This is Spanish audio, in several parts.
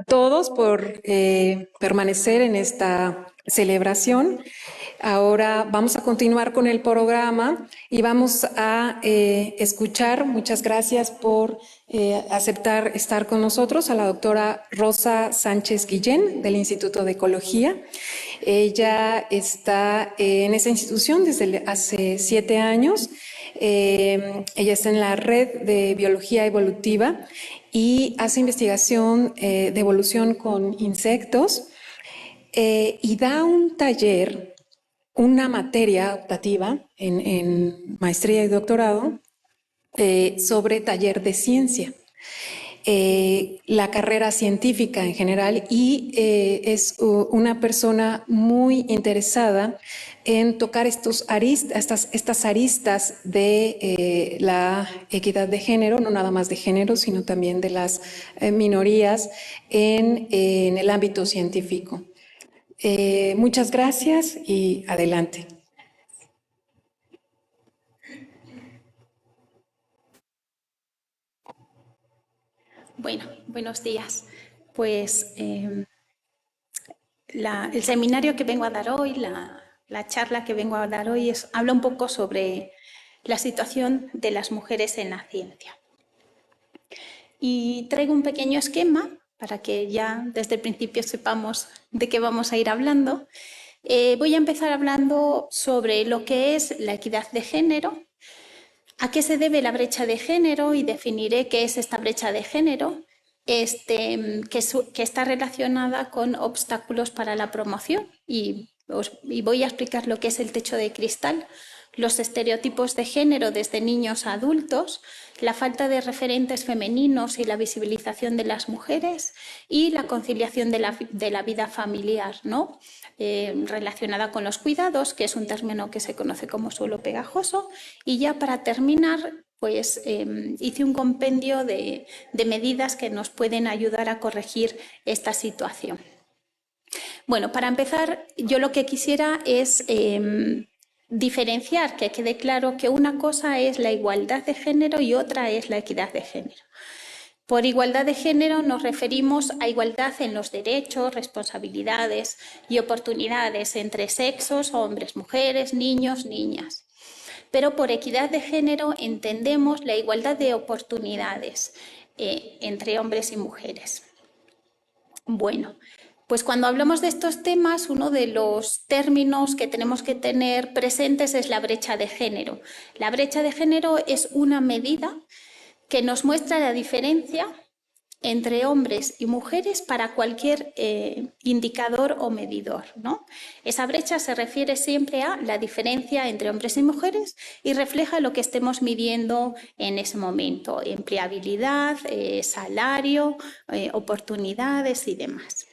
todos por permanecer en esta celebración. Ahora vamos a continuar con el programa y vamos a escuchar. Muchas gracias por aceptar estar con nosotros a la doctora Rosa Sánchez Guillén del Instituto de Ecología. Ella está en esa institución desde hace 7 años. Ella está en la red de biología evolutiva y hace investigación de evolución con insectos y da un taller, una materia optativa en maestría y doctorado sobre taller de ciencia. La carrera científica en general y es una persona muy interesada en tocar estas aristas de la equidad de género, no nada más de género, sino también de las minorías en el ámbito científico. Muchas gracias y adelante. Bueno, buenos días. Pues el seminario que vengo a dar hoy, la charla que vengo a dar hoy habla un poco sobre la situación de las mujeres en la ciencia. Y traigo un pequeño esquema para que ya desde el principio sepamos de qué vamos a ir hablando. Voy a empezar hablando sobre lo que es la equidad de género, a qué se debe la brecha de género y definiré qué es esta brecha de género, que está relacionada con obstáculos para la promoción y voy a explicar lo que es el techo de cristal, los estereotipos de género desde niños a adultos, la falta de referentes femeninos y la visibilización de las mujeres y la conciliación de la vida familiar, ¿no? Relacionada con los cuidados, que es un término que se conoce como suelo pegajoso. Y ya para terminar, pues hice un compendio de medidas que nos pueden ayudar a corregir esta situación. Bueno, para empezar, yo lo que quisiera es diferenciar, que quede claro que una cosa es la igualdad de género y otra es la equidad de género. Por igualdad de género nos referimos a igualdad en los derechos, responsabilidades y oportunidades entre sexos, hombres, mujeres, niños, niñas. Pero por equidad de género entendemos la igualdad de oportunidades entre hombres y mujeres. Bueno, pues cuando hablamos de estos temas, uno de los términos que tenemos que tener presentes es la brecha de género. La brecha de género es una medida que nos muestra la diferencia entre hombres y mujeres para cualquier indicador o medidor, ¿no? Esa brecha se refiere siempre a la diferencia entre hombres y mujeres y refleja lo que estemos midiendo en ese momento, empleabilidad, salario, oportunidades y demás.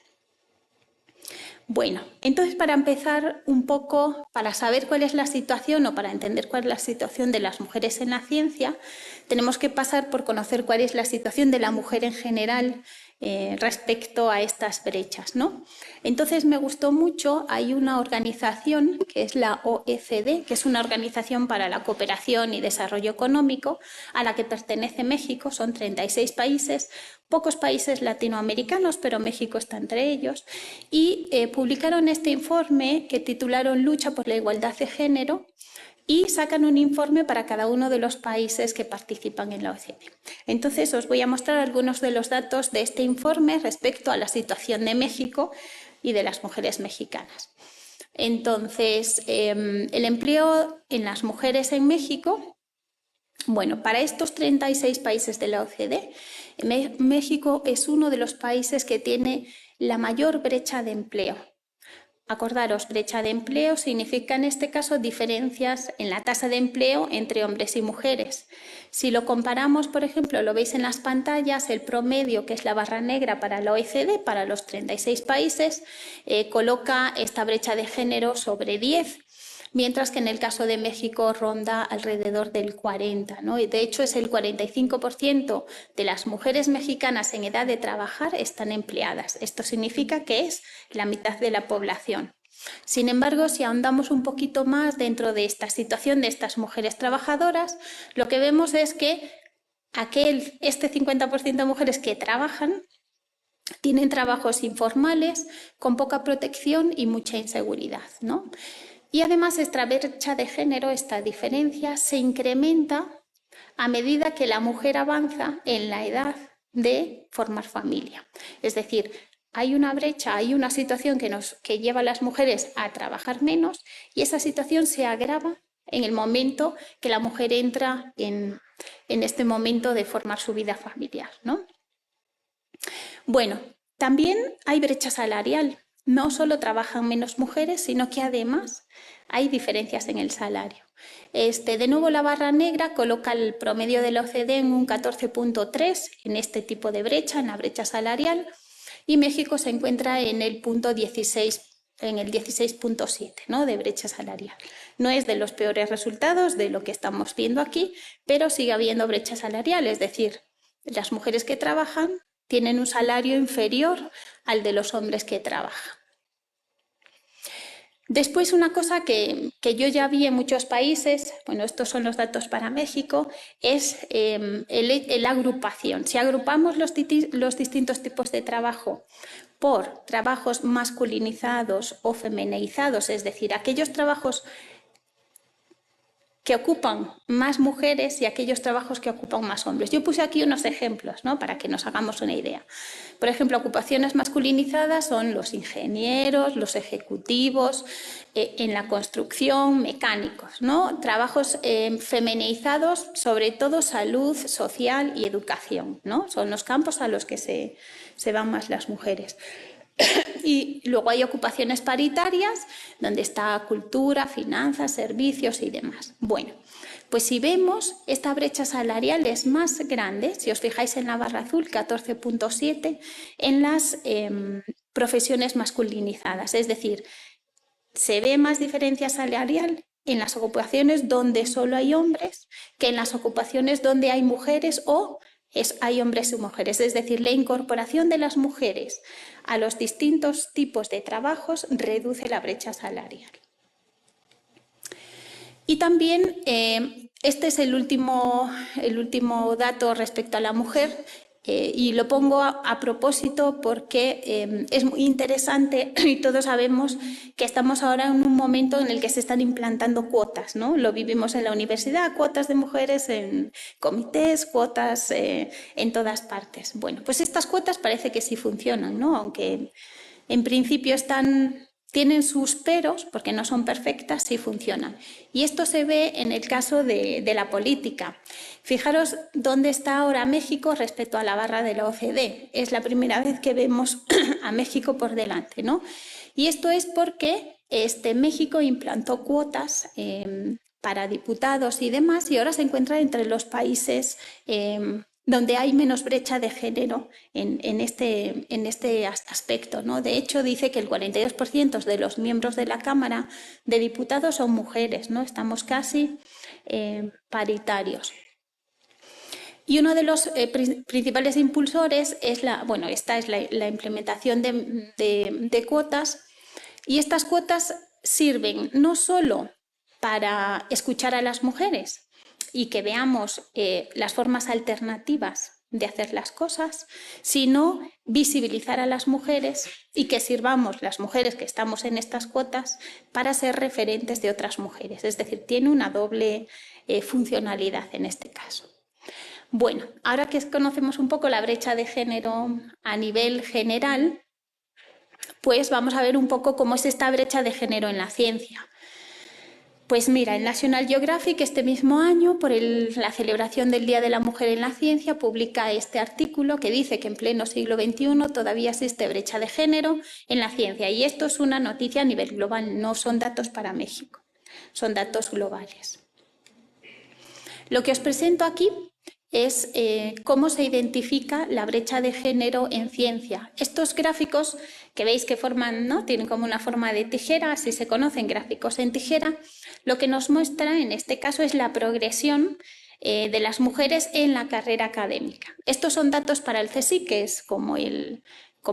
Bueno, entonces para empezar un poco, para saber cuál es la situación o para entender cuál es la situación de las mujeres en la ciencia, tenemos que pasar por conocer cuál es la situación de la mujer en general respecto a estas brechas, ¿no? Entonces me gustó mucho, hay una organización que es la OECD, que es una organización para la cooperación y desarrollo económico, a la que pertenece México, son 36 países, pocos países latinoamericanos, pero México está entre ellos, y publicaron este informe que titularon Lucha por la igualdad de género, y sacan un informe para cada uno de los países que participan en la OECD. Entonces os voy a mostrar algunos de los datos de este informe respecto a la situación de México y de las mujeres mexicanas. Entonces, el empleo en las mujeres en México, bueno, para estos 36 países de la OECD, México es uno de los países que tiene la mayor brecha de empleo. Acordaros, brecha de empleo significa en este caso diferencias en la tasa de empleo entre hombres y mujeres. Si lo comparamos, por ejemplo, lo veis en las pantallas, el promedio, que es la barra negra para la OECD, para los 36 países, coloca esta brecha de género sobre 10, mientras que en el caso de México ronda alrededor del 40%, ¿no? Y de hecho es el 45% de las mujeres mexicanas en edad de trabajar están empleadas. Esto significa que es la mitad de la población. Sin embargo, si ahondamos un poquito más dentro de esta situación de estas mujeres trabajadoras, lo que vemos es que este 50% de mujeres que trabajan tienen trabajos informales, con poca protección y mucha inseguridad, ¿no? Y además esta brecha de género, esta diferencia, se incrementa a medida que la mujer avanza en la edad de formar familia. Es decir, hay una brecha, hay una situación que lleva a las mujeres a trabajar menos, y esa situación se agrava en el momento que la mujer entra en este momento de formar su vida familiar, ¿no? Bueno, también hay brecha salarial. No solo trabajan menos mujeres, sino que además hay diferencias en el salario. De nuevo, la barra negra coloca el promedio de la OCDE en un 14.3 en este tipo de brecha, en la brecha salarial, y México se encuentra en el punto 16, en el 16.7, ¿no?, de brecha salarial. No es de los peores resultados de lo que estamos viendo aquí, pero sigue habiendo brecha salarial, es decir, las mujeres que trabajan tienen un salario inferior al de los hombres que trabajan. Después, una cosa que yo ya vi en muchos países, bueno, estos son los datos para México, es la agrupación. Si agrupamos los distintos tipos de trabajo por trabajos masculinizados o feminizados, es decir, aquellos trabajos que ocupan más mujeres y aquellos trabajos que ocupan más hombres. Yo puse aquí unos ejemplos, ¿no?, para que nos hagamos una idea. Por ejemplo, ocupaciones masculinizadas son los ingenieros, los ejecutivos, en la construcción, mecánicos, ¿no? Trabajos feminizados, sobre todo salud, social y educación, ¿no? Son los campos a los que se van más las mujeres. Y luego hay ocupaciones paritarias, donde está cultura, finanzas, servicios y demás. Bueno, pues si vemos, esta brecha salarial es más grande, si os fijáis en la barra azul, 14.7, en las profesiones masculinizadas. Es decir, se ve más diferencia salarial en las ocupaciones donde solo hay hombres que en las ocupaciones donde hay mujeres o hay hombres y mujeres. Es decir, la incorporación de las mujeres a los distintos tipos de trabajos reduce la brecha salarial. Y también este es el último dato respecto a la mujer, y lo pongo a propósito porque es muy interesante y todos sabemos que estamos ahora en un momento en el que se están implantando cuotas, ¿no? Lo vivimos en la universidad, cuotas de mujeres en comités, cuotas en todas partes. Bueno, pues estas cuotas parece que sí funcionan, ¿no? Aunque en principio tienen sus peros, porque no son perfectas, sí funcionan. Y esto se ve en el caso de la política. Fijaros dónde está ahora México respecto a la barra de la OCDE. Es la primera vez que vemos a México por delante, ¿no? Y esto es porque México implantó cuotas para diputados y demás, y ahora se encuentra entre los países donde hay menos brecha de género en este aspecto, ¿no? De hecho, dice que el 42% de los miembros de la Cámara de Diputados son mujeres, ¿no? Estamos casi paritarios. Y uno de los principales impulsores es esta es la implementación de cuotas, y estas cuotas sirven no solo para escuchar a las mujeres y que veamos las formas alternativas de hacer las cosas, sino visibilizar a las mujeres y que sirvamos las mujeres que estamos en estas cuotas para ser referentes de otras mujeres. Es decir, tiene una doble funcionalidad en este caso. Bueno, ahora que conocemos un poco la brecha de género a nivel general, pues vamos a ver un poco cómo es esta brecha de género en la ciencia. Pues mira, en National Geographic este mismo año, por la celebración del Día de la Mujer en la Ciencia, publica este artículo que dice que en pleno siglo XXI todavía existe brecha de género en la ciencia. Y esto es una noticia a nivel global, no son datos para México, son datos globales. Lo que os presento aquí es cómo se identifica la brecha de género en ciencia. Estos gráficos que veis que forman, ¿no?, tienen como una forma de tijera, así se conocen, gráficos en tijera. Lo que nos muestra en este caso es la progresión de las mujeres en la carrera académica. Estos son datos para el CSIC, que es como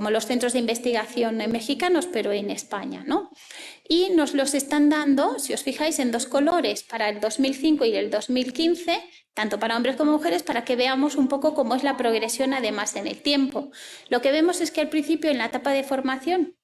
los centros de investigación mexicanos, pero en España, ¿no? Y nos los están dando, si os fijáis, en dos colores, para el 2005 y el 2015, tanto para hombres como mujeres, para que veamos un poco cómo es la progresión además en el tiempo. Lo que vemos es que al principio, en la etapa de formación,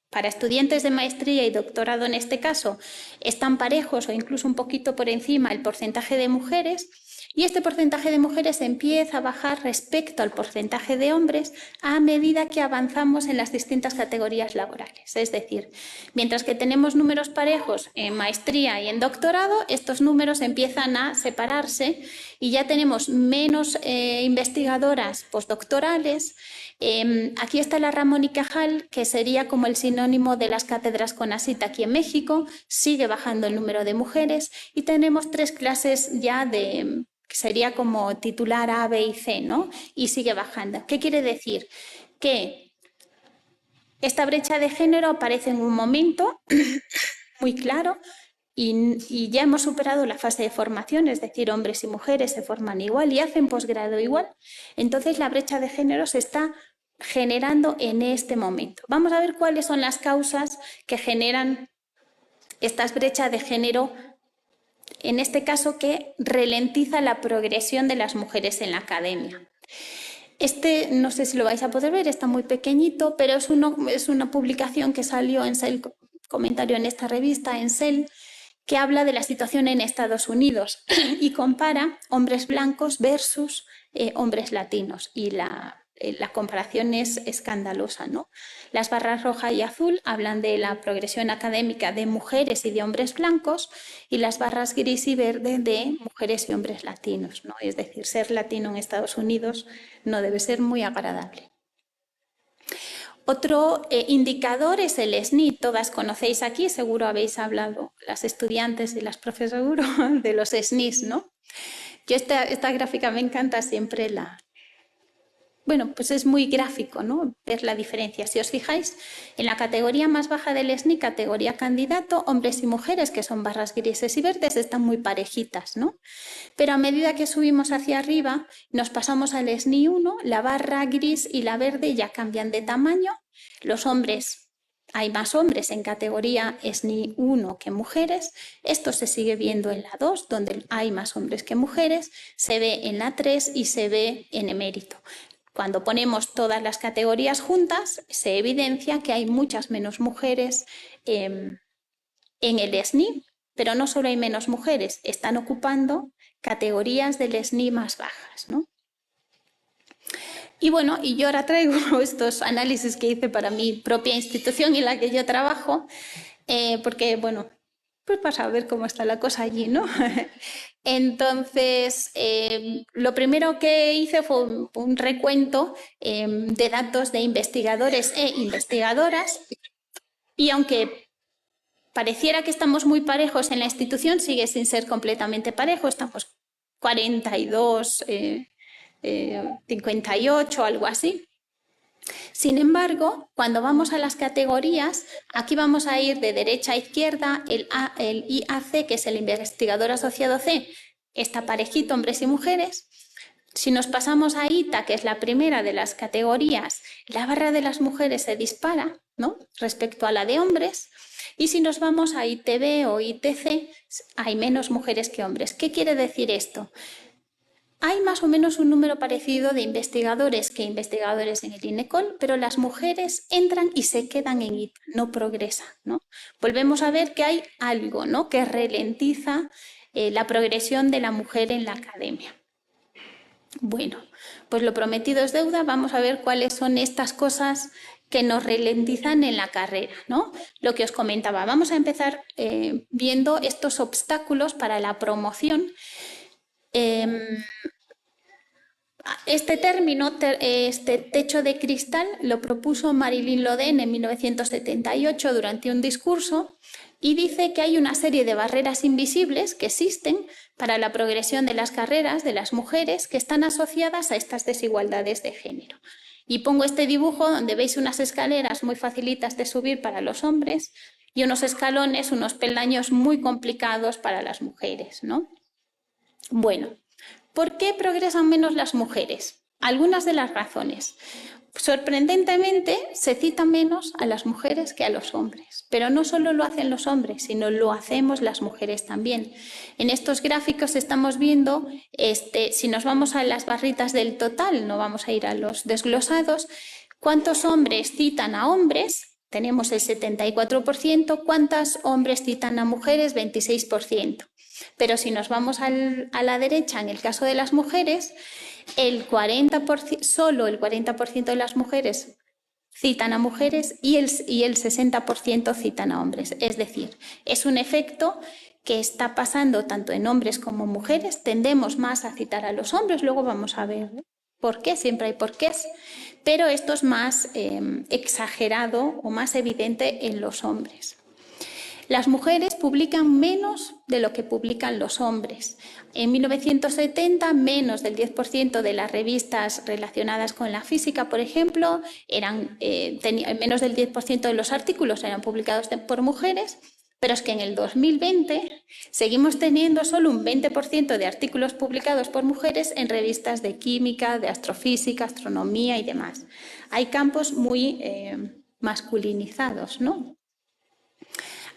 para estudiantes de maestría y doctorado en este caso, están parejos o incluso un poquito por encima el porcentaje de mujeres, y este porcentaje de mujeres empieza a bajar respecto al porcentaje de hombres a medida que avanzamos en las distintas categorías laborales. Es decir, mientras que tenemos números parejos en maestría y en doctorado, estos números empiezan a separarse y ya tenemos menos investigadoras postdoctorales. Aquí está la Ramón y Cajal, que sería como el sinónimo de las cátedras CONACYT aquí en México. Sigue bajando el número de mujeres y tenemos 3 clases ya que sería como titular A, B y C, ¿no? Y sigue bajando. ¿Qué quiere decir? Que esta brecha de género aparece en un momento muy claro y ya hemos superado la fase de formación, es decir, hombres y mujeres se forman igual y hacen posgrado igual. Entonces la brecha de género se está generando en este momento. Vamos a ver cuáles son las causas que generan estas brechas de género, en este caso que ralentiza la progresión de las mujeres en la academia. No sé si lo vais a poder ver, está muy pequeñito, pero es una publicación que salió en Cell, comentario en esta revista, en Cell, que habla de la situación en Estados Unidos y compara hombres blancos versus hombres latinos, y la comparación es escandalosa, ¿no? Las barras roja y azul hablan de la progresión académica de mujeres y de hombres blancos, y las barras gris y verde de mujeres y hombres latinos, ¿no? Es decir, ser latino en Estados Unidos no debe ser muy agradable. Otro indicador es el SNI. Todas conocéis aquí, seguro habéis hablado, las estudiantes y las profes seguro, de los SNIs, ¿no? Yo esta gráfica me encanta siempre Bueno, pues es muy gráfico, ¿no? Ver la diferencia. Si os fijáis, en la categoría más baja del SNI, categoría candidato, hombres y mujeres, que son barras grises y verdes, están muy parejitas, ¿no? Pero a medida que subimos hacia arriba, nos pasamos al SNI 1, la barra gris y la verde ya cambian de tamaño. Los hombres, hay más hombres en categoría SNI 1 que mujeres. Esto se sigue viendo en la 2, donde hay más hombres que mujeres. Se ve en la 3 y se ve en emérito. Cuando ponemos todas las categorías juntas, se evidencia que hay muchas menos mujeres en el SNI, pero no solo hay menos mujeres, están ocupando categorías del SNI más bajas, ¿no? Y bueno, y yo ahora traigo estos análisis que hice para mi propia institución en la que yo trabajo, porque, bueno, pues para saber cómo está la cosa allí, ¿no? Entonces, lo primero que hice fue un recuento de datos de investigadores e investigadoras, y aunque pareciera que estamos muy parejos en la institución, sigue sin ser completamente parejo. Estamos 42, 58, algo así. Sin embargo, cuando vamos a las categorías, aquí vamos a ir de derecha a izquierda. El IAC, que es el investigador asociado C, está parejito, hombres y mujeres. Si nos pasamos a ITA, que es la primera de las categorías, la barra de las mujeres se dispara, ¿no?, respecto a la de hombres. Y si nos vamos a ITB o ITC, hay menos mujeres que hombres. ¿Qué quiere decir esto? Hay más o menos un número parecido de investigadores que investigadores en el INECOL, pero las mujeres entran y se quedan en ITA, no progresan, ¿no? Volvemos a ver que hay algo, ¿no?, que ralentiza la progresión de la mujer en la academia. Bueno, pues lo prometido es deuda. Vamos a ver cuáles son estas cosas que nos ralentizan en la carrera, ¿no? Lo que os comentaba. Vamos a empezar viendo estos obstáculos para la promoción. Este término, este techo de cristal, lo propuso Marilyn Loden en 1978 durante un discurso, y dice que hay una serie de barreras invisibles que existen para la progresión de las carreras de las mujeres, que están asociadas a estas desigualdades de género. Y pongo este dibujo donde veis unas escaleras muy facilitas de subir para los hombres y unos escalones, unos peldaños muy complicados para las mujeres, ¿no? Bueno, ¿Por qué progresan menos las mujeres? Algunas de las razones. Sorprendentemente, se cita menos a las mujeres que a los hombres, pero no solo lo hacen los hombres, sino lo hacemos las mujeres también. En estos gráficos estamos viendo, si nos vamos a las barritas del total, no vamos a ir a los desglosados, cuántos hombres citan a hombres, tenemos el 74%, cuántos hombres citan a mujeres, 26%. Pero si nos vamos a la derecha, en el caso de las mujeres, solo el 40% de las mujeres citan a mujeres y el 60% citan a hombres. Es decir, es un efecto que está pasando tanto en hombres como mujeres. Tendemos más a citar a los hombres, luego vamos a ver por qué, siempre hay porqués, pero esto es más exagerado o más evidente en los hombres. Las mujeres publican menos de lo que publican los hombres. En 1970, menos del 10% de las revistas relacionadas con la física, por ejemplo, menos del 10% de los artículos eran publicados por mujeres, pero es que en el 2020 seguimos teniendo solo un 20% de artículos publicados por mujeres en revistas de química, de astrofísica, astronomía y demás. Hay campos muy masculinizados, ¿no?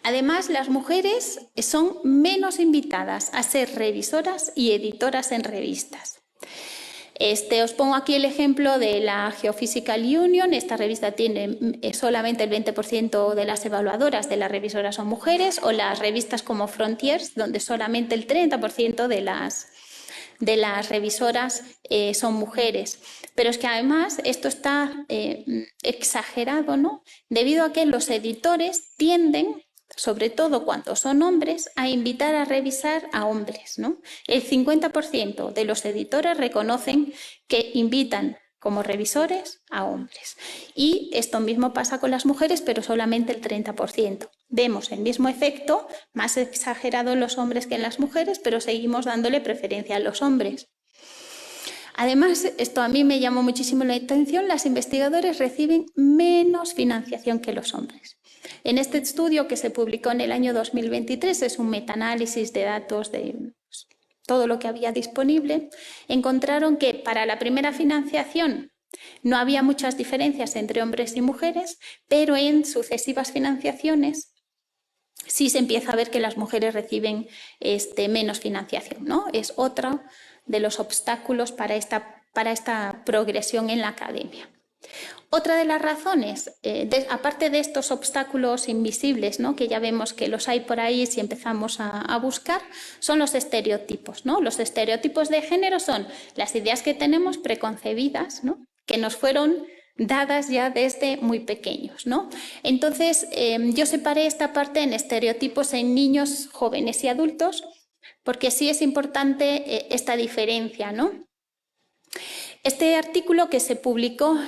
Además, las mujeres son menos invitadas a ser revisoras y editoras en revistas. Os pongo aquí el ejemplo de la Geophysical Union. Esta revista tiene solamente el 20% de las evaluadoras de las revisoras son mujeres, o las revistas como Frontiers, donde solamente el 30% de las revisoras son mujeres. Pero es que además esto está exagerado, ¿no? Debido a que los editores tienden, sobre todo cuando son hombres, a invitar a revisar a hombres, ¿no? El 50% de los editores reconocen que invitan como revisores a hombres. Y esto mismo pasa con las mujeres, pero solamente el 30%. Vemos el mismo efecto, más exagerado en los hombres que en las mujeres, pero seguimos dándole preferencia a los hombres. Además, esto a mí me llamó muchísimo la atención, las investigadoras reciben menos financiación que los hombres. En este estudio, que se publicó en el año 2023, es un metaanálisis de datos de todo lo que había disponible, encontraron que para la primera financiación no había muchas diferencias entre hombres y mujeres, pero en sucesivas financiaciones sí se empieza a ver que las mujeres reciben menos financiación, ¿no? Es otro de los obstáculos para esta progresión en la academia. Otra de las razones, aparte de estos obstáculos invisibles, ¿no?, que ya vemos que los hay por ahí si empezamos a buscar, son los estereotipos, ¿no? Los estereotipos de género son las ideas que tenemos preconcebidas, ¿no?, que nos fueron dadas ya desde muy pequeños, ¿no? Entonces, yo separé esta parte en estereotipos en niños, jóvenes y adultos, porque sí es importante esta diferencia, ¿no? Este artículo que se publicó,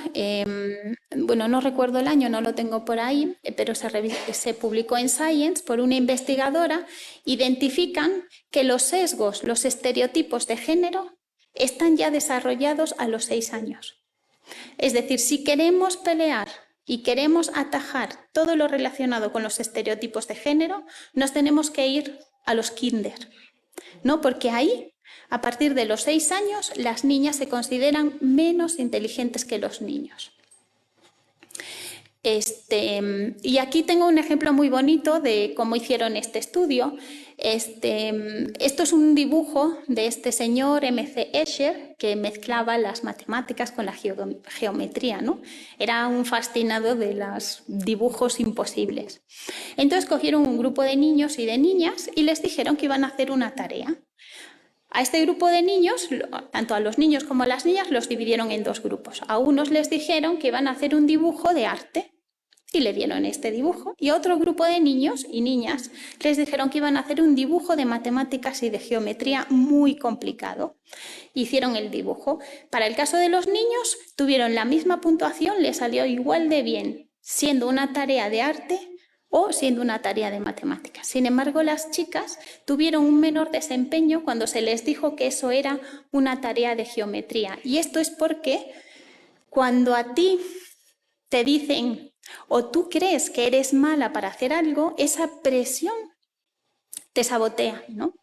bueno, no recuerdo el año, no lo tengo por ahí, pero se publicó en Science por una investigadora, identifican que los sesgos, los estereotipos de género están ya desarrollados a los 6 años. Es decir, si queremos pelear y queremos atajar todo lo relacionado con los estereotipos de género, nos tenemos que ir a los kinder, ¿no? Porque ahí, a partir de los 6 años, las niñas se consideran menos inteligentes que los niños. Y aquí tengo un ejemplo muy bonito de cómo hicieron este estudio. Esto es un dibujo de este señor M.C. Escher, que mezclaba las matemáticas con la geometría, ¿no? Era un fascinado de los dibujos imposibles. Entonces cogieron un grupo de niños y de niñas y les dijeron que iban a hacer una tarea. A este grupo de niños, tanto a los niños como a las niñas, los dividieron en 2 grupos. A unos les dijeron que iban a hacer un dibujo de arte y le dieron este dibujo. Y a otro grupo de niños y niñas les dijeron que iban a hacer un dibujo de matemáticas y de geometría muy complicado. Hicieron el dibujo. Para el caso de los niños, tuvieron la misma puntuación, les salió igual de bien, siendo una tarea de arte o siendo una tarea de matemáticas. Sin embargo, las chicas tuvieron un menor desempeño cuando se les dijo que eso era una tarea de geometría. Y esto es porque cuando a ti te dicen o tú crees que eres mala para hacer algo, esa presión te sabotean, ¿no?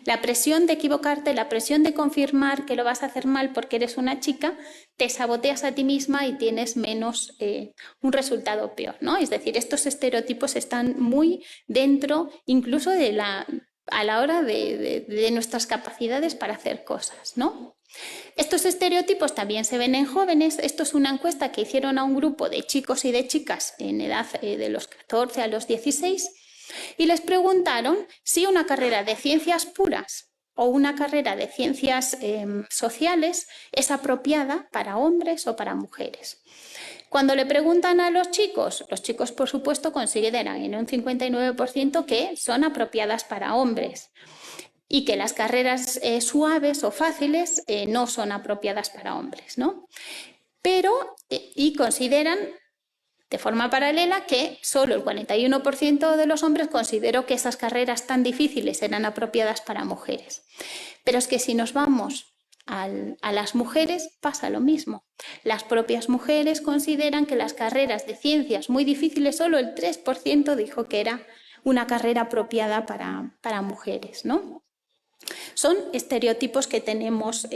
La presión de equivocarte, la presión de confirmar que lo vas a hacer mal porque eres una chica, te saboteas a ti misma y tienes menos, un resultado peor, ¿no? Es decir, estos estereotipos están muy dentro incluso a la hora de nuestras capacidades para hacer cosas, ¿no? Estos estereotipos también se ven en jóvenes. Esto es una encuesta que hicieron a un grupo de chicos y de chicas en edad de los 14 a los 16 y les preguntaron si una carrera de ciencias puras o una carrera de ciencias sociales es apropiada para hombres o para mujeres. Cuando le preguntan a los chicos por supuesto consideran en un 59% que son apropiadas para hombres y que las carreras suaves o fáciles no son apropiadas para hombres, ¿no? Pero, y consideran de forma paralela que solo el 41% de los hombres consideró que esas carreras tan difíciles eran apropiadas para mujeres. Pero es que si nos vamos a las mujeres pasa lo mismo. Las propias mujeres consideran que las carreras de ciencias muy difíciles, solo el 3% dijo que era una carrera apropiada para mujeres, ¿no? Son estereotipos que tenemos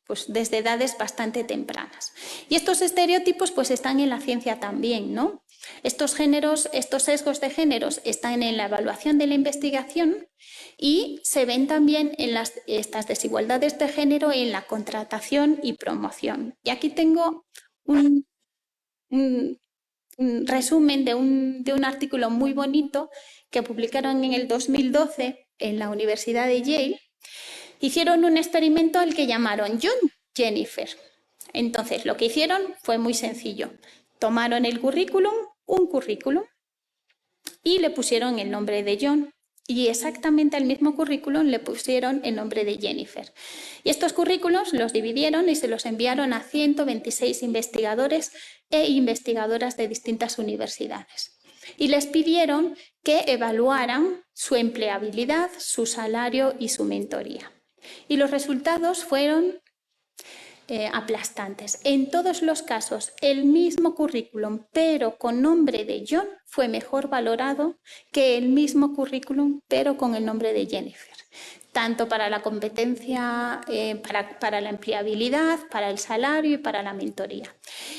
pues desde edades bastante tempranas. Y estos estereotipos pues están en la ciencia también, ¿no? Estos sesgos de géneros están en la evaluación de la investigación y se ven también en estas desigualdades de género en la contratación y promoción. Y aquí tengo un resumen de un artículo muy bonito que publicaron en el 2012 en la Universidad de Yale. Hicieron un experimento al que llamaron John Jennifer. Entonces, lo que hicieron fue muy sencillo. Tomaron un currículum, y le pusieron el nombre de John. Y exactamente al mismo currículum le pusieron el nombre de Jennifer. Y estos currículos los dividieron y se los enviaron a 126 investigadores e investigadoras de distintas universidades. Y les pidieron que evaluaran su empleabilidad, su salario y su mentoría. Y los resultados fueron aplastantes. En todos los casos, el mismo currículum, pero con nombre de John, fue mejor valorado que el mismo currículum, pero con el nombre de Jennifer. Tanto para la competencia, para la empleabilidad, para el salario y para la mentoría.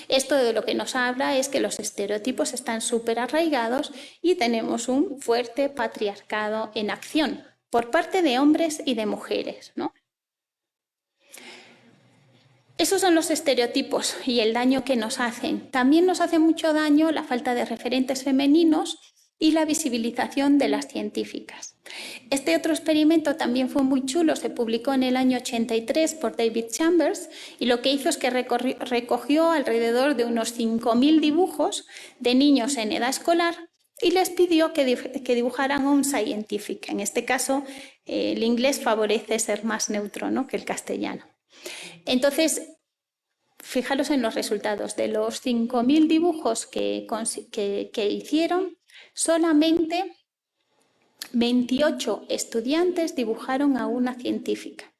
Esto de lo que nos habla es que los estereotipos están súper arraigados y tenemos un fuerte patriarcado en acción por parte de hombres y de mujeres, ¿no? Esos son los estereotipos y el daño que nos hacen. También nos hace mucho daño la falta de referentes femeninos y la visibilización de las científicas. Este otro experimento también fue muy chulo, se publicó en el año 83 por David Chambers y lo que hizo es que recogió alrededor de unos 5.000 dibujos de niños en edad escolar y les pidió que dibujaran un scientific. En este caso, el inglés favorece ser más neutro, ¿no?, que el castellano. Entonces, fijaros en los resultados. De los 5.000 dibujos que hicieron, solamente 28 estudiantes dibujaron a una científica.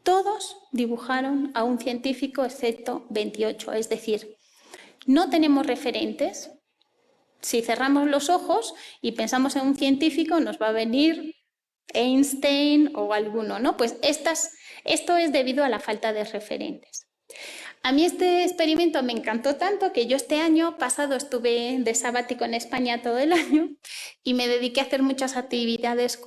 Todos dibujaron a un científico excepto 28. Es decir, no tenemos referentes. Si cerramos los ojos y pensamos en un científico, nos va a venir Einstein o alguno, ¿no? Pues esto es debido a la falta de referentes. A mí este experimento me encantó tanto que yo este año pasado estuve de sabático en España todo el año y me dediqué a hacer muchas actividades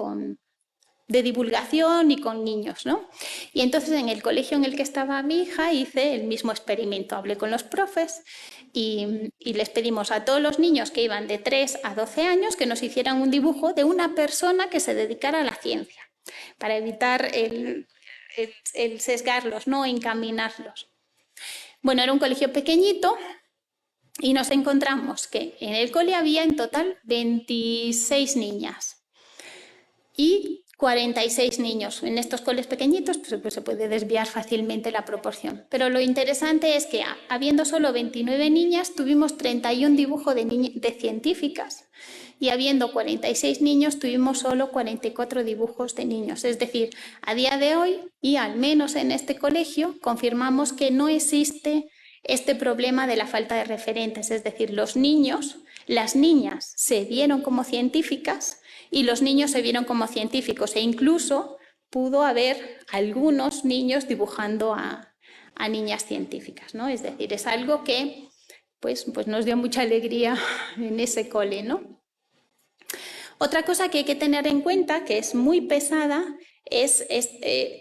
de divulgación y con niños, ¿no? Y entonces en el colegio en el que estaba mi hija hice el mismo experimento. Hablé con los profes y les pedimos a todos los niños que iban de 3 a 12 años que nos hicieran un dibujo de una persona que se dedicara a la ciencia para evitar el sesgarlos, no encaminarlos. Bueno, era un colegio pequeñito y nos encontramos que en el cole había en total 26 niñas y 46 niños. En estos coles pequeñitos pues se puede desviar fácilmente la proporción. Pero lo interesante es que habiendo solo 29 niñas, tuvimos 31 dibujos de científicas y habiendo 46 niños, tuvimos solo 44 dibujos de niños. Es decir, a día de hoy, y al menos en este colegio, confirmamos que no existe este problema de la falta de referentes, es decir, los niños, las niñas se vieron como científicas y los niños se vieron como científicos, e incluso pudo haber algunos niños dibujando a niñas científicas, ¿no? Es decir, es algo que pues nos dio mucha alegría en ese cole, ¿no? Otra cosa que hay que tener en cuenta, que es muy pesada,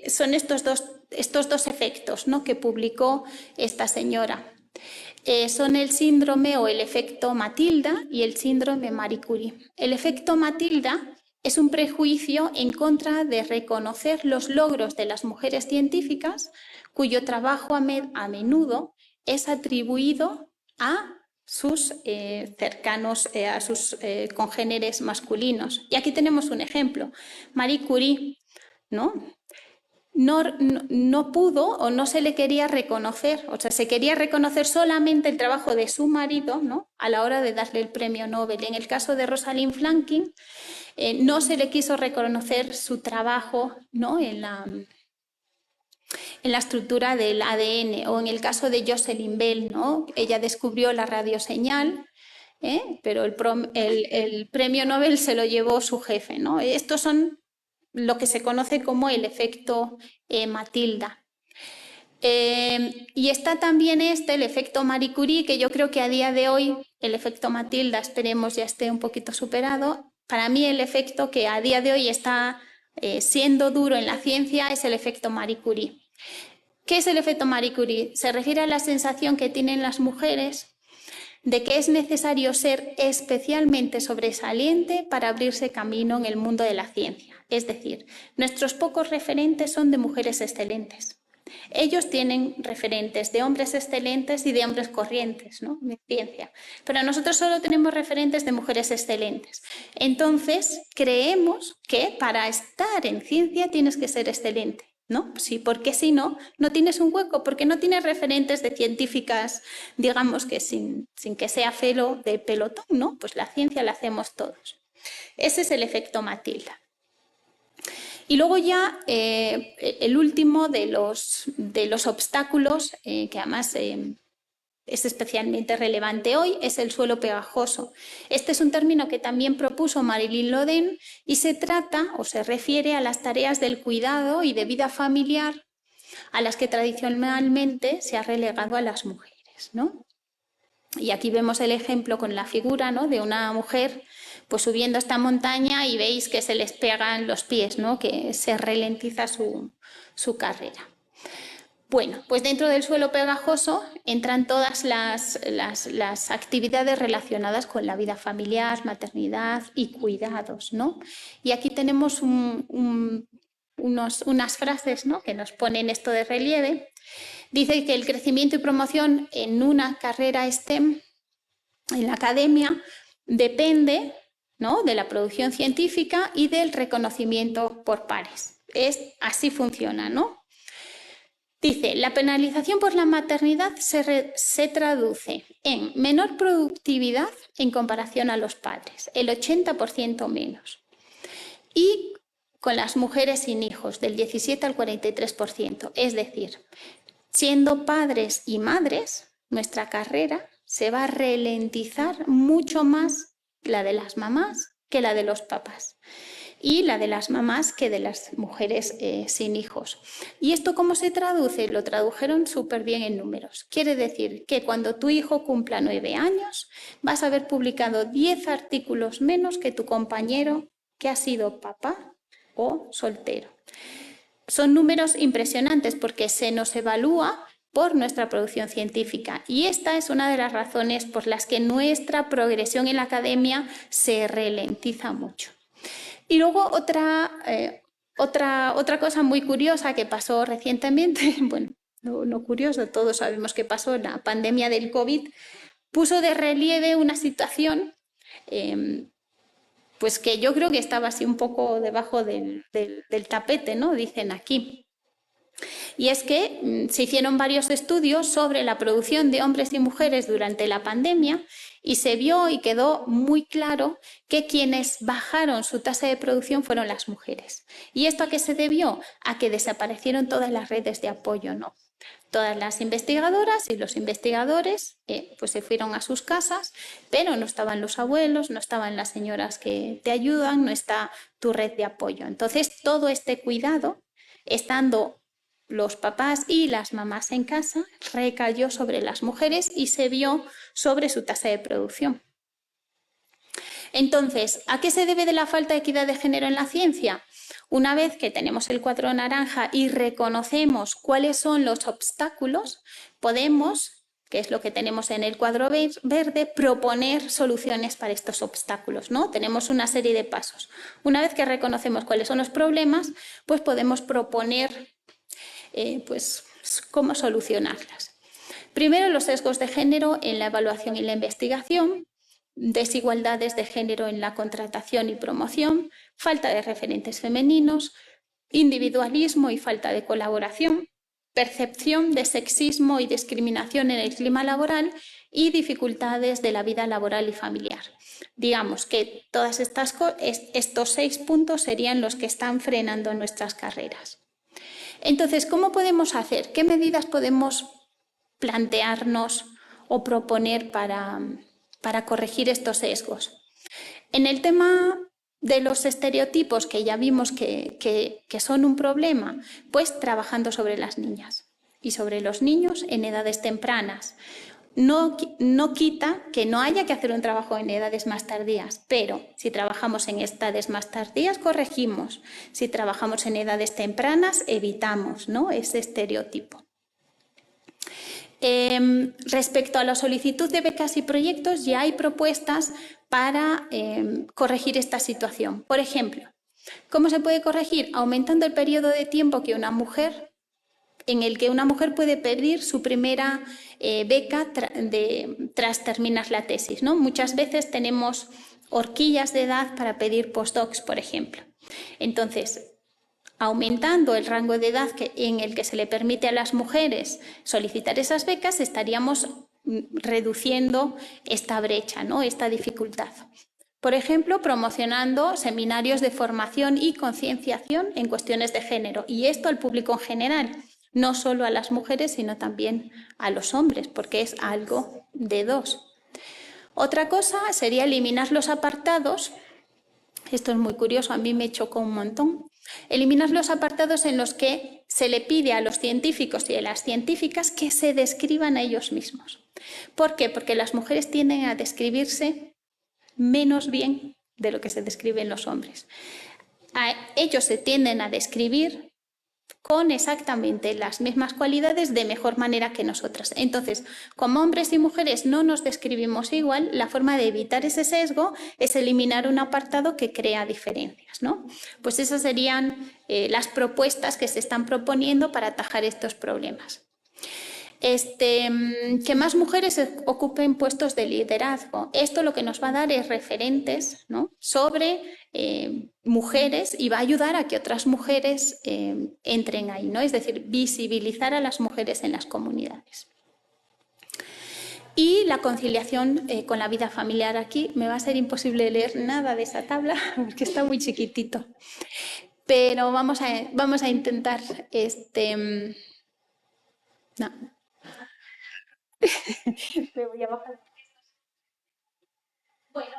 son estos dos efectos, ¿no?, que publicó esta señora. Son el síndrome o el efecto Matilda y el síndrome Marie Curie. El efecto Matilda es un prejuicio en contra de reconocer los logros de las mujeres científicas cuyo trabajo a menudo es atribuido a sus cercanos, a sus congéneres masculinos. Y aquí tenemos un ejemplo. Marie Curie, ¿no? No pudo o no se le quería reconocer, o sea, se quería reconocer solamente el trabajo de su marido, ¿no?, a la hora de darle el premio Nobel. En el caso de Rosalind Franklin, no se le quiso reconocer su trabajo, ¿no?, en la estructura del ADN, o en el caso de Jocelyn Bell, ¿no?, ella descubrió la radioseñal, pero el premio Nobel se lo llevó su jefe, ¿no? Estos son lo que se conoce como el efecto Matilda. Y está también el efecto Marie Curie, que yo creo que a día de hoy el efecto Matilda, esperemos, ya esté un poquito superado. Para mí el efecto que a día de hoy está siendo duro en la ciencia es el efecto Marie Curie. ¿Qué es el efecto Marie Curie? Se refiere a la sensación que tienen las mujeres de que es necesario ser especialmente sobresaliente para abrirse camino en el mundo de la ciencia. Es decir, nuestros pocos referentes son de mujeres excelentes. Ellos tienen referentes de hombres excelentes y de hombres corrientes, ¿no?, de ciencia. Pero nosotros solo tenemos referentes de mujeres excelentes. Entonces, creemos que para estar en ciencia tienes que ser excelente, ¿no? Sí, porque si no, no tienes un hueco, porque no tienes referentes de científicas, digamos que sin que sea felo de pelotón, ¿no? Pues la ciencia la hacemos todos. Ese es el efecto Matilda. Y luego ya el último de los obstáculos, que además es especialmente relevante hoy, es el suelo pegajoso. Este es un término que también propuso Marilyn Loden y se trata o se refiere a las tareas del cuidado y de vida familiar a las que tradicionalmente se ha relegado a las mujeres, ¿no? Y aquí vemos el ejemplo con la figura, ¿no?, de una mujer pues subiendo esta montaña y veis que se les pegan los pies, ¿no?, que se ralentiza su carrera. Bueno, pues dentro del suelo pegajoso entran todas las actividades relacionadas con la vida familiar, maternidad y cuidados, ¿no? Y aquí tenemos unas frases, ¿no?, que nos ponen esto de relieve. Dice que el crecimiento y promoción en una carrera STEM en la academia depende, ¿no?, de la producción científica y del reconocimiento por pares. Así funciona, ¿no? Dice, la penalización por la maternidad se traduce en menor productividad en comparación a los padres, el 80% menos. Y con las mujeres sin hijos, del 17 al 43%. Es decir, siendo padres y madres, nuestra carrera se va a ralentizar mucho más, la de las mamás que la de los papás, y la de las mamás que de las mujeres sin hijos. ¿Y esto cómo se traduce? Lo tradujeron súper bien en números. Quiere decir que cuando tu hijo cumpla 9 años vas a haber publicado 10 artículos menos que tu compañero que ha sido papá o soltero. Son números impresionantes porque se nos evalúa por nuestra producción científica, y esta es una de las razones por las que nuestra progresión en la academia se ralentiza mucho. Y luego otra cosa muy curiosa que pasó recientemente, bueno, no curioso, todos sabemos que pasó, la pandemia del COVID, puso de relieve una situación pues que yo creo que estaba así un poco debajo del tapete, ¿no?, dicen aquí. Y es que se hicieron varios estudios sobre la producción de hombres y mujeres durante la pandemia y se vio y quedó muy claro que quienes bajaron su tasa de producción fueron las mujeres. ¿Y esto a qué se debió? A que desaparecieron todas las redes de apoyo, ¿no? Todas las investigadoras y los investigadores pues se fueron a sus casas, pero no estaban los abuelos, no estaban las señoras que te ayudan, no está tu red de apoyo. Entonces, todo este cuidado, estando los papás y las mamás en casa, recayó sobre las mujeres y se vio sobre su tasa de producción. Entonces, ¿a qué se debe de la falta de equidad de género en la ciencia? Una vez que tenemos el cuadro naranja y reconocemos cuáles son los obstáculos, podemos, que es lo que tenemos en el cuadro verde, proponer soluciones para estos obstáculos, ¿no? Tenemos una serie de pasos. Una vez que reconocemos cuáles son los problemas, pues podemos proponer pues, cómo solucionarlas. Primero, los sesgos de género en la evaluación y la investigación, desigualdades de género en la contratación y promoción, falta de referentes femeninos, individualismo y falta de colaboración, percepción de sexismo y discriminación en el clima laboral y dificultades de la vida laboral y familiar. Digamos que todos estos 6 puntos serían los que están frenando nuestras carreras. Entonces, ¿cómo podemos hacer? ¿Qué medidas podemos plantearnos o proponer para corregir estos sesgos? En el tema de los estereotipos, que ya vimos que son un problema, pues trabajando sobre las niñas y sobre los niños en edades tempranas. No quita que no haya que hacer un trabajo en edades más tardías, pero si trabajamos en edades más tardías, corregimos. Si trabajamos en edades tempranas, evitamos, ¿no?, ese estereotipo. Respecto a la solicitud de becas y proyectos, ya hay propuestas para corregir esta situación. Por ejemplo, ¿cómo se puede corregir? Aumentando el periodo de tiempo en el que una mujer puede pedir su primera beca tras terminar la tesis, ¿no? Muchas veces tenemos horquillas de edad para pedir postdocs, por ejemplo. Entonces, aumentando el rango de edad en el que se le permite a las mujeres solicitar esas becas, estaríamos reduciendo esta brecha, ¿no?, esta dificultad. Por ejemplo, promocionando seminarios de formación y concienciación en cuestiones de género, y esto al público en general, no solo a las mujeres, sino también a los hombres, porque es algo de dos. Otra cosa sería eliminar los apartados. Esto es muy curioso, a mí me chocó un montón. Eliminar los apartados en los que se le pide a los científicos y a las científicas que se describan a ellos mismos. ¿Por qué? Porque las mujeres tienden a describirse menos bien de lo que se describen los hombres. Ellos se tienden a describir con exactamente las mismas cualidades de mejor manera que nosotras. Entonces, como hombres y mujeres no nos describimos igual, la forma de evitar ese sesgo es eliminar un apartado que crea diferencias, ¿no? Pues esas serían las propuestas que se están proponiendo para atajar estos problemas. Que más mujeres ocupen puestos de liderazgo. Esto lo que nos va a dar es referentes, ¿no?, sobre mujeres, y va a ayudar a que otras mujeres entren ahí, ¿no? Es decir, visibilizar a las mujeres en las comunidades. Y la conciliación con la vida familiar. Aquí me va a ser imposible leer nada de esa tabla porque está muy chiquitito. Pero vamos a intentar. No. Me voy a bajar. Bueno,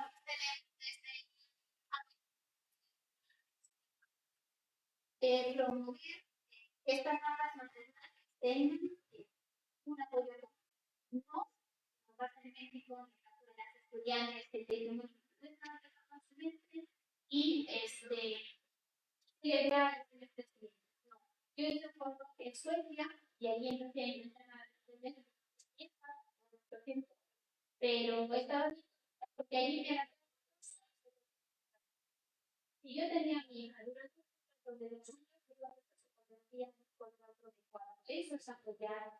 promover estas normas nacionales tengan un apoyo no básicamente con el caso de las estudiantes que tenemos y celebrar este no. Yo hice un poco en Suecia y ahí empecé a intentar aprender pero estaba porque ahí me si yo tenía mi hija durante de los años que se podría con otro de cuadro. Eso es apoyar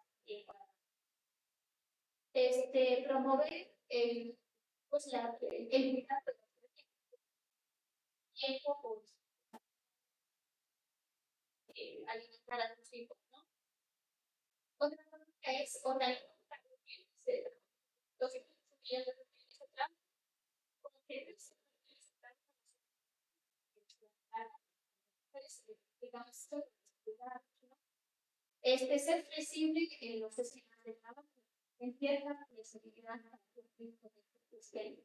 promover pues el cuidado tiempo pues, alimentar a tus hijos, ¿no? Otra cosa es organizar los equipos de Ser flexible en los esquemas de trabajo, en cierta flexibilidad para cumplir con estos temas.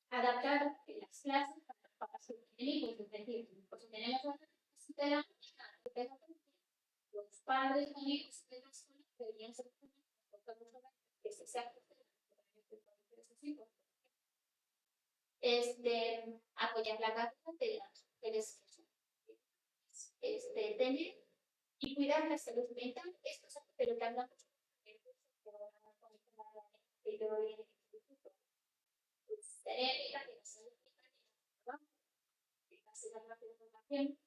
Adaptar las clases para sus equipos, es decir, pues si tenemos una pedagógica, los padres y hijos de la escuela deberían ser que se sean apoyar la carrera de las mujeres tener y cuidar la salud mental. Esto es algo de lo que hablamos tener la salud mental la preocupación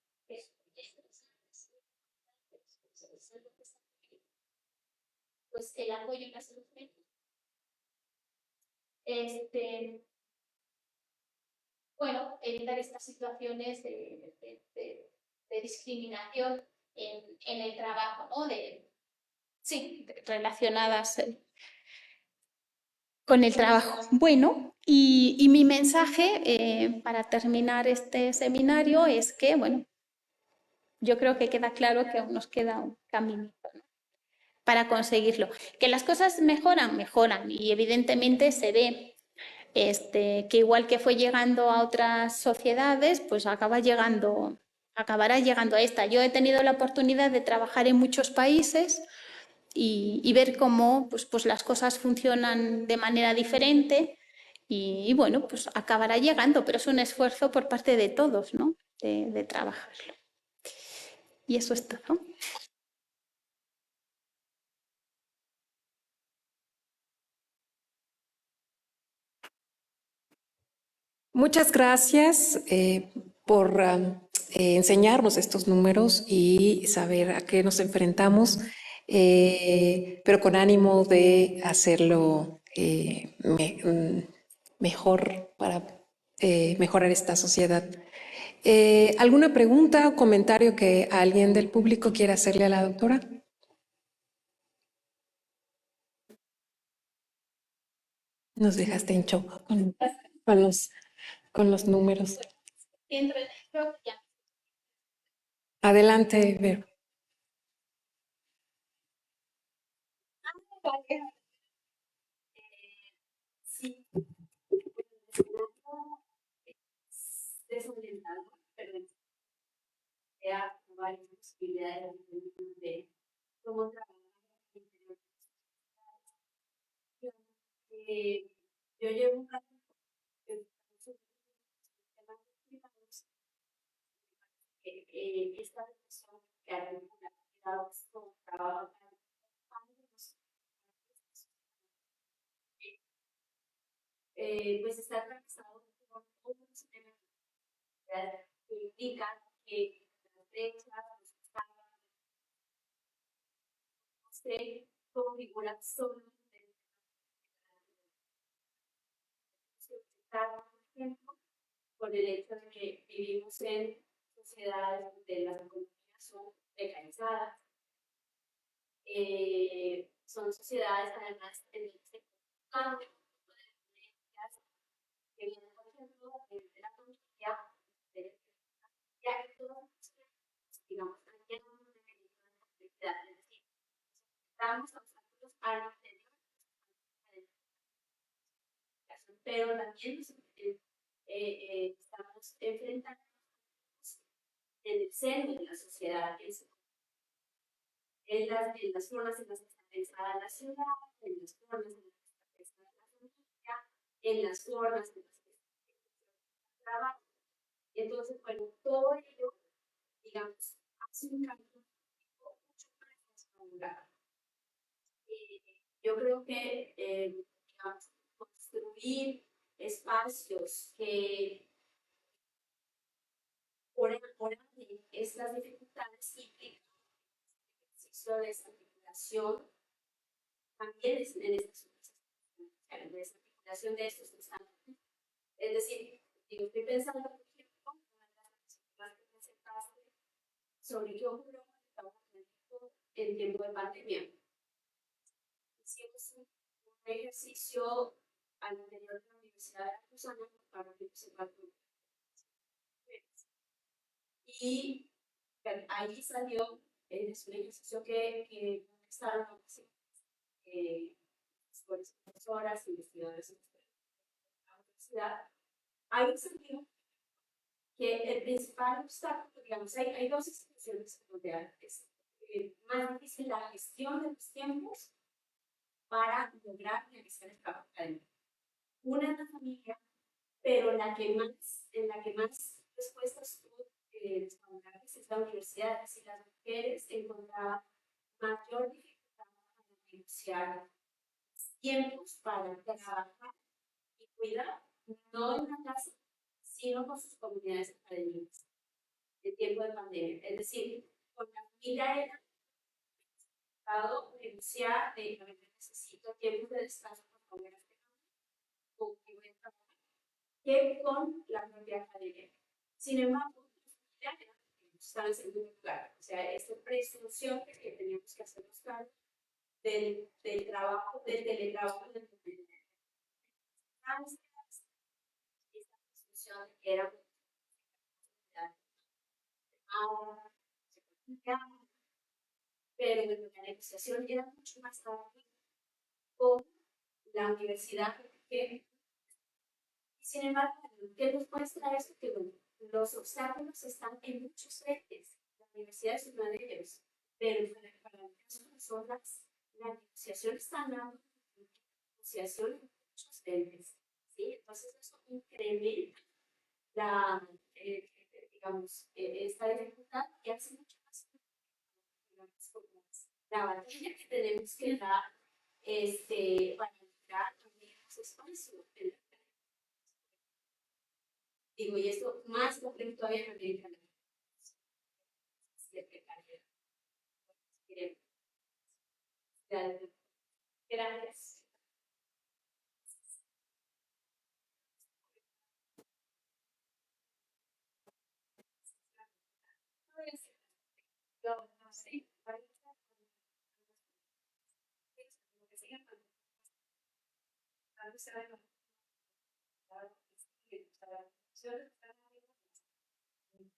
pues el apoyo en la salud mental. Bueno, evitar estas situaciones de discriminación en el trabajo, ¿no? Sí, relacionadas con el trabajo. Bueno, y mi mensaje para terminar este seminario es que, bueno, yo creo que queda claro que aún nos queda un caminito, ¿no?, para conseguirlo. Que las cosas mejoran, mejoran, y evidentemente se ve que igual que fue llegando a otras sociedades, pues acabará llegando a esta. Yo he tenido la oportunidad de trabajar en muchos países y ver cómo pues las cosas funcionan de manera diferente y bueno, pues acabará llegando, pero es un esfuerzo por parte de todos, ¿no?, de trabajarlo. Y eso es todo. Muchas gracias por enseñarnos estos números y saber a qué nos enfrentamos, pero con ánimo de hacerlo mejor para mejorar esta sociedad. ¿Alguna pregunta o comentario que alguien del público quiera hacerle a la doctora? Nos dejaste en shock con los números. Adelante, Vero. Sí, desorientado, pero sea varias posibilidades de cómo trabajar en el interior. Yo llevo un rato esta relación que ha regulado con trabajo pues está atravesado por otros elementos que indican que las brechas, los estados, se configuran solo por el hecho de que vivimos en sociedades donde las economías son precarizadas. Son sociedades además en las que que vienen, por ejemplo, de la familia, ya que todos, digamos, también de complejidad, es decir, estamos obstáculos al interior, pero también estamos enfrentando en el seno de la sociedad, en las formas en las que está pensada la ciudad, en las formas en las que está pensada la familia, en las formas en las que está el trabajo. Entonces, bueno, todo ello, digamos, hace un cambio mucho más transformador. Yo creo que, digamos, construir espacios que por estas dificultades implican el ejercicio de desarticulación también es en esta desarticulación de estos estándares. Es decir, yo estoy pensando, por ejemplo, en las que presentaste sobre qué ocurrió en tiempo de pandemia. Hicimos un ejercicio al interior de la Universidad de Veracruzana para que observar y Ahí salió, es un ejercicio que estaban profesoras, investigadores de la universidad. Ahí salió que el principal obstáculo, digamos, hay dos instituciones donde es más difícil la gestión de los tiempos para lograr realizar el trabajo académico. Una es la familia, pero en la que más respuestas tuvo los familiares es la universidad. Es decir, las mujeres encontraban mayor dificultad para negociar tiempos para trabajar y cuidar, no en la casa, sino con sus comunidades académicas en tiempo de pandemia. Es decir, con la familia era negociar de a ver, necesito tiempo de descanso por comer con que voy a trabajar, que con la propia academia. Sin embargo, la familia estaba en segundo lugar. O sea, esta presunción que teníamos que hacernos cargo del trabajo, del teletrabajo del gobierno. Esta presunción era pero la negociación era mucho más tarde con la universidad que, sin embargo, ¿qué nos muestra esto? Que bueno, los obstáculos están en muchos frentes. La universidad es uno de ellos, pero para el caso de nosotras, la negociación está dando negociación en muchos frentes. ¿Sí? Entonces, eso incrementa la, digamos, esta dificultad que hace mucho más la batalla que tenemos que dar para lograr también ese espacio. Digo, y esto más complejo todavía en América Latina. Gracias. Yo no sé,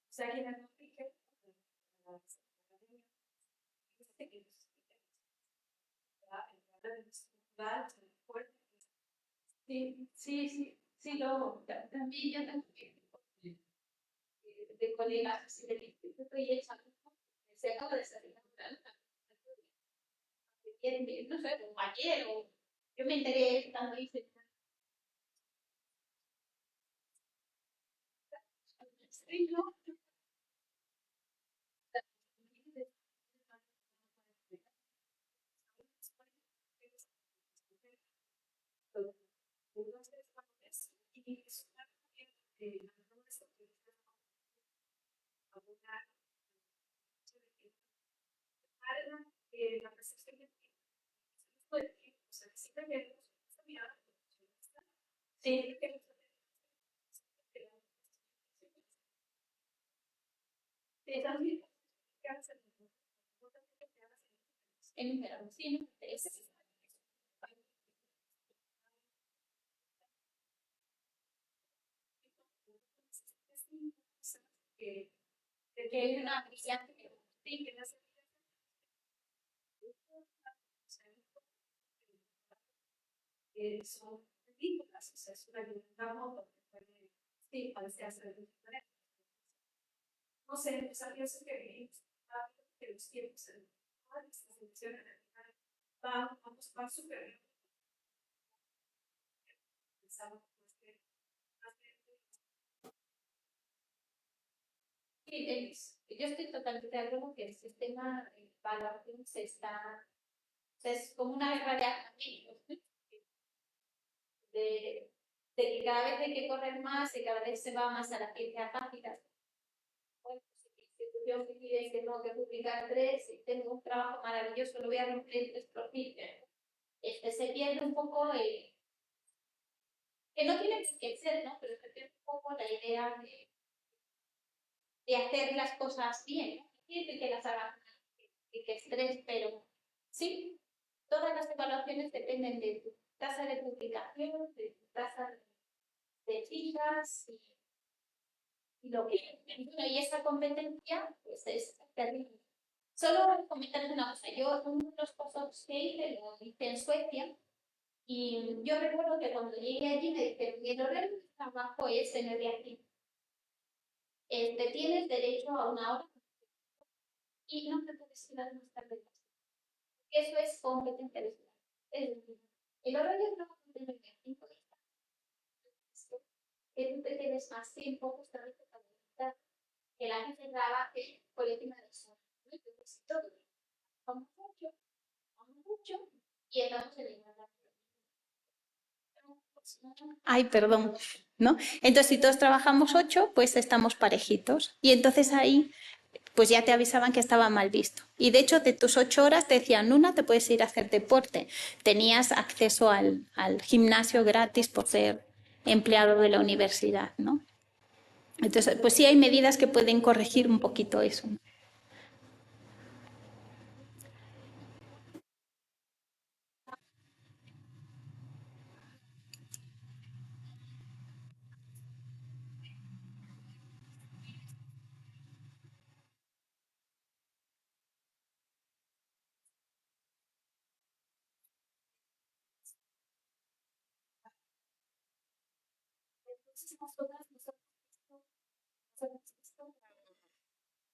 o sea, que no pique, sí, sí, sí, sí, lo, también yo también, de colegas así del instituto y ella se acaba de salir natural, no sé, compañero, yo me enteré estando ahí, sí, ¿no? Entonces, y es una la percepción que tiene. O sea, siempre que esta mirada, sí, que también que hagas en número, sí, no, es que es una brillante sí, que no se son ridículas, o sea, es una libertad modo que puede, sí, parecerse de muchas maneras. No sé, desafíos que los tiempos en todas estas elecciones van súper bien. Pensamos más sí, yo estoy totalmente de acuerdo que el sistema de evaluación es como una guerra de armamentos, de que cada vez hay que correr más y cada vez se va más a la ciencia rápida. Bueno, si mi institución me pide que tengo que publicar 3 y tengo un trabajo maravilloso, lo voy a romper en 3 profiles. Se pierde un poco que no tiene que ser, ¿no? Pero se pierde un poco la idea de hacer las cosas bien, ¿no? No quiere decir que las haga que estrés, pero sí, todas las evaluaciones dependen de tu tasa de publicación, de tu tasa de fijas Y esa competencia pues, es terrible. Solo comentar una cosa. Yo, uno de los cursos que hice, lo hice en Suecia. Y yo recuerdo que cuando llegué allí me dijeron que el horario de trabajo es de 9 a 5. Tienes derecho a una hora y no te puedes quedar más tarde. Eso es competencia de ciudad. Es decir, el horario de trabajo es de 9 a 5 que tú te quedes más tiempo justamente para evitar que la gente trabaje por encima de los horas. Entonces, todo. Vamos mucho y estamos en igualdad. Ay, perdón, ¿no? Entonces, si todos trabajamos 8, pues estamos parejitos. Y entonces ahí, pues ya te avisaban que estaba mal visto. Y de hecho, de tus 8 horas te decían, una, te puedes ir a hacer deporte. Tenías acceso al gimnasio gratis por ser empleado de la universidad, ¿no? Entonces, pues sí hay medidas que pueden corregir un poquito eso, ¿no?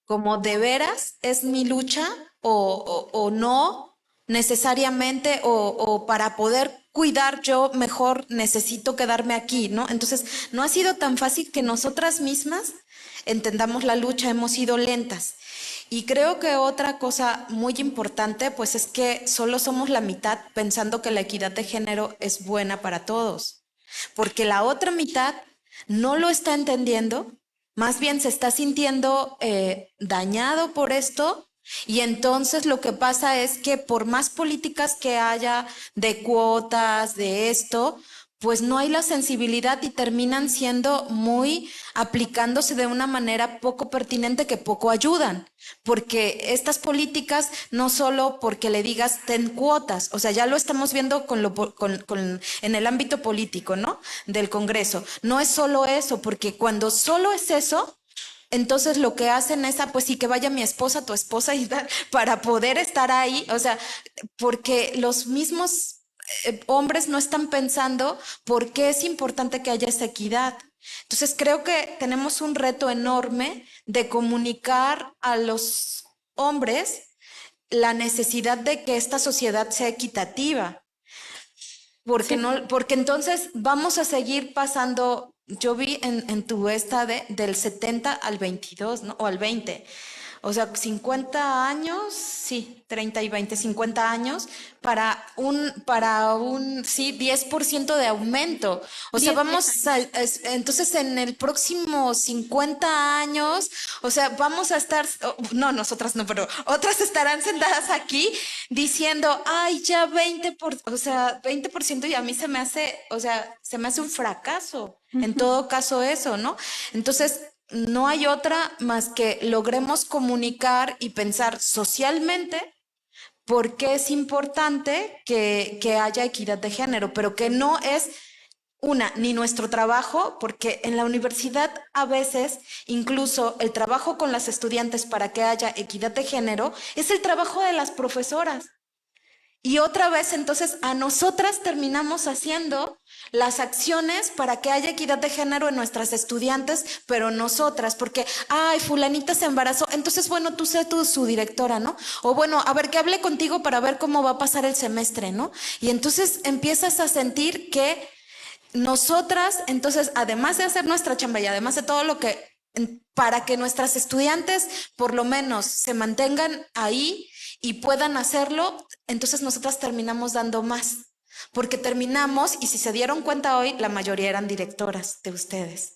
Como de veras es mi lucha o no necesariamente o para poder cuidar yo mejor necesito quedarme aquí, ¿no? Entonces, no ha sido tan fácil que nosotras mismas entendamos la lucha, hemos sido lentas. Y creo que otra cosa muy importante, pues es que solo somos la mitad pensando que la equidad de género es buena para todos, porque la otra mitad no lo está entendiendo, más bien se está sintiendo dañado por esto y entonces lo que pasa es que por más políticas que haya de cuotas, de esto, pues no hay la sensibilidad y terminan siendo muy aplicándose de una manera poco pertinente que poco ayudan, porque estas políticas no solo porque le digas ten cuotas, o sea, ya lo estamos viendo en el ámbito político, ¿no? Del Congreso. No es solo eso, porque cuando solo es eso, entonces lo que hacen es, pues sí, que vaya mi esposa, tu esposa y tal, para poder estar ahí, o sea, porque los mismos hombres no están pensando por qué es importante que haya esa equidad. Entonces creo que tenemos un reto enorme de comunicar a los hombres la necesidad de que esta sociedad sea equitativa. Porque, sí. No, porque entonces vamos a seguir pasando, yo vi en tu del 70 al 22, ¿no? O al 20. O sea, 50 años, sí, 30 y 20, 50 años sí, 10% de aumento. O sea, entonces en el próximo 50 años, o sea, vamos a estar, no, nosotras no, pero otras estarán sentadas aquí diciendo, ay, ya 20%, y a mí se me hace, o sea, se me hace un fracaso. En todo caso eso, ¿no? Entonces, no hay otra más que logremos comunicar y pensar socialmente por qué es importante que haya equidad de género, pero que no es ni nuestro trabajo, porque en la universidad a veces incluso el trabajo con las estudiantes para que haya equidad de género es el trabajo de las profesoras. Y otra vez, entonces, a nosotras terminamos haciendo las acciones para que haya equidad de género en nuestras estudiantes, pero nosotras, porque, ay, fulanita se embarazó, entonces, bueno, tú sé su directora, ¿no? O bueno, a ver, que hable contigo para ver cómo va a pasar el semestre, ¿no? Y entonces empiezas a sentir que nosotras, entonces, además de hacer nuestra chamba y además de todo lo que, para que nuestras estudiantes por lo menos se mantengan ahí y puedan hacerlo, entonces nosotras terminamos dando más, porque terminamos, y si se dieron cuenta hoy, la mayoría eran directoras de ustedes,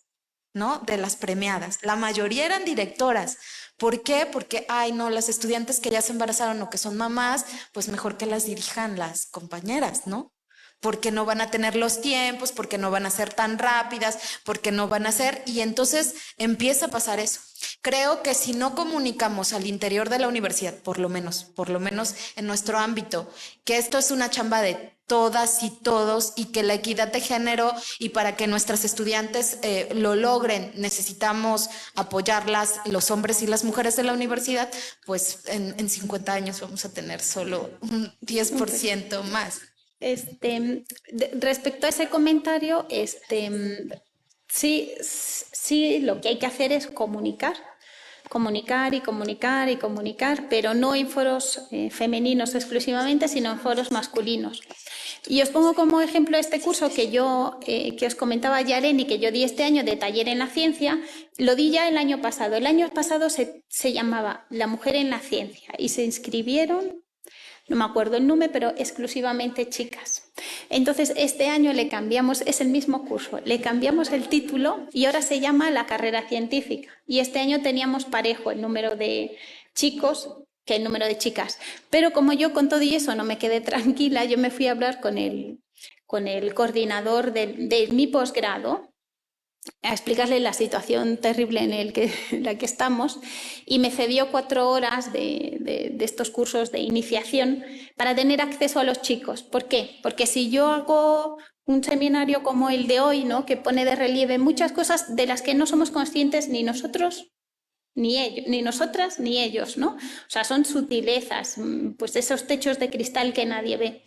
¿no? De las premiadas, la mayoría eran directoras. ¿Por qué? Porque, ay, no, las estudiantes que ya se embarazaron o que son mamás, pues mejor que las dirijan las compañeras, ¿no? Porque no van a tener los tiempos, porque no van a ser tan rápidas, porque no van a ser, y entonces empieza a pasar eso. Creo que si no comunicamos al interior de la universidad, por lo menos en nuestro ámbito, que esto es una chamba de todas y todos, y que la equidad de género, y para que nuestras estudiantes lo logren, necesitamos apoyarlas, los hombres y las mujeres de la universidad, pues en 50 años vamos a tener solo un 10% más. Respecto a ese comentario, sí, lo que hay que hacer es comunicar y comunicar y comunicar, pero no en foros femeninos exclusivamente, sino en foros masculinos. Y os pongo como ejemplo este curso que os comentaba Yaren y que yo di este año de taller en la ciencia. Lo di ya el año pasado. El año pasado se llamaba La mujer en la ciencia y se inscribieron, no me acuerdo el número, pero exclusivamente chicas. Entonces, este año le cambiamos, es el mismo curso, le cambiamos el título y ahora se llama la carrera científica. Y este año teníamos parejo el número de chicos que el número de chicas. Pero como yo con todo y eso no me quedé tranquila, yo me fui a hablar con el coordinador de mi posgrado, a explicarle la situación terrible en la que estamos, y me cedió 4 horas de estos cursos de iniciación para tener acceso a los chicos. ¿Por qué? Porque si yo hago un seminario como el de hoy, ¿no?, que pone de relieve muchas cosas de las que no somos conscientes ni nosotros ni ellos, ni nosotras ni ellos, ¿no? O sea, son sutilezas, pues esos techos de cristal que nadie ve.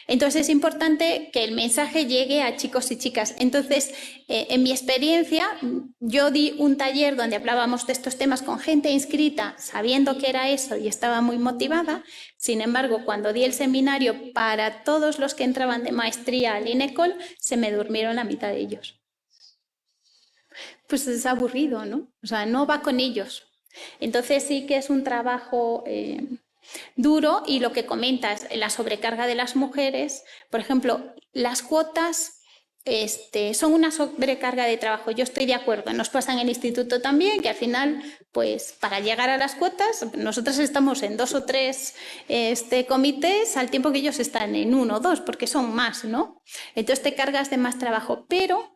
Entonces es importante que el mensaje llegue a chicos y chicas. Entonces, en mi experiencia, yo di un taller donde hablábamos de estos temas con gente inscrita, sabiendo que era eso y estaba muy motivada. Sin embargo, cuando di el seminario para todos los que entraban de maestría al INECOL, se me durmieron la mitad de ellos. Pues es aburrido, ¿no? O sea, no va con ellos. Entonces sí que es un trabajo duro, y lo que comentas, la sobrecarga de las mujeres, por ejemplo, las cuotas son una sobrecarga de trabajo. Yo estoy de acuerdo, nos pasa en el instituto también, que al final, pues para llegar a las cuotas, nosotras estamos en 2 o 3 comités, al tiempo que ellos están en 1 o 2, porque son más, ¿no? Entonces te cargas de más trabajo, pero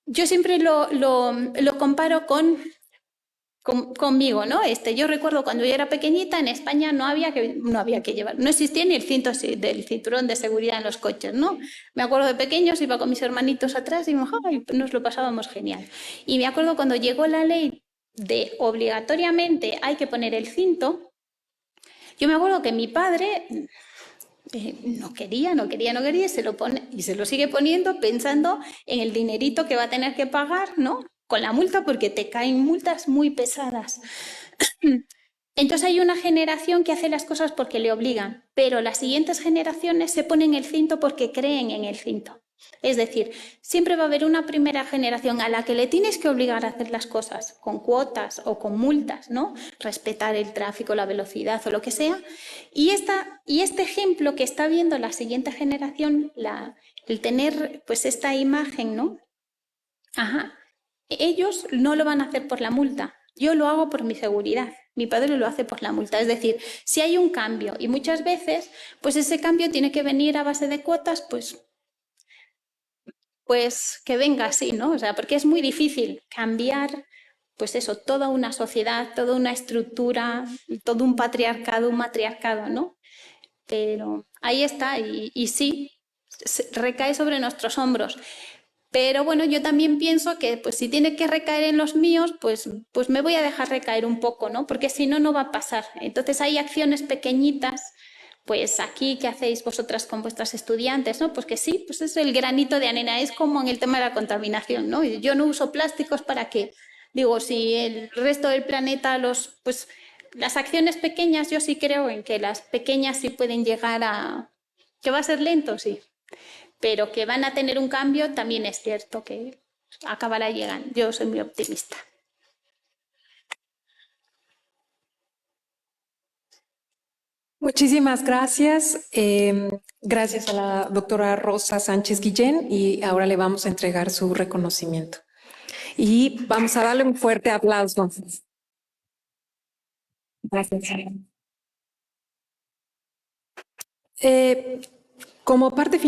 yo siempre lo comparo conmigo, ¿no? Yo recuerdo cuando yo era pequeñita, en España no existía ni el del cinturón de seguridad en los coches, ¿no? Me acuerdo de pequeños, iba con mis hermanitos atrás y nos lo pasábamos genial. Y me acuerdo cuando llegó la ley de obligatoriamente hay que poner el cinto, yo me acuerdo que mi padre no quería, se lo pone y se lo sigue poniendo pensando en el dinerito que va a tener que pagar, ¿no?, con la multa, porque te caen multas muy pesadas. Entonces hay una generación que hace las cosas porque le obligan, pero las siguientes generaciones se ponen el cinto porque creen en el cinto. Es decir, siempre va a haber una primera generación a la que le tienes que obligar a hacer las cosas con cuotas o con multas, ¿no? Respetar el tráfico, la velocidad o lo que sea. Y este ejemplo que está viendo la siguiente generación, el tener pues esta imagen, ¿no? Ellos no lo van a hacer por la multa. Yo lo hago por mi seguridad. Mi padre lo hace por la multa. Es decir, si hay un cambio y muchas veces, pues ese cambio tiene que venir a base de cuotas, pues que venga así, ¿no? O sea, porque es muy difícil cambiar, pues eso, toda una sociedad, toda una estructura, todo un patriarcado, un matriarcado, ¿no? Pero ahí está, y sí, recae sobre nuestros hombros. Pero bueno, yo también pienso que pues si tiene que recaer en los míos, pues me voy a dejar recaer un poco, ¿no? Porque si no, no va a pasar. Entonces hay acciones pequeñitas, pues aquí, ¿qué hacéis vosotras con vuestras estudiantes, no? Pues que sí, pues es el granito de arena, es como en el tema de la contaminación, ¿no? Yo no uso plásticos para qué. Digo, si el resto del planeta pues las acciones pequeñas, yo sí creo en que las pequeñas sí pueden llegar a... ¿Que va a ser lento? Sí. Pero que van a tener un cambio, también es cierto que acabará llegando. Yo soy muy optimista. Muchísimas gracias. Gracias a la doctora Rosa Sánchez Guillén, y ahora le vamos a entregar su reconocimiento. Y vamos a darle un fuerte aplauso. Gracias. Como parte final,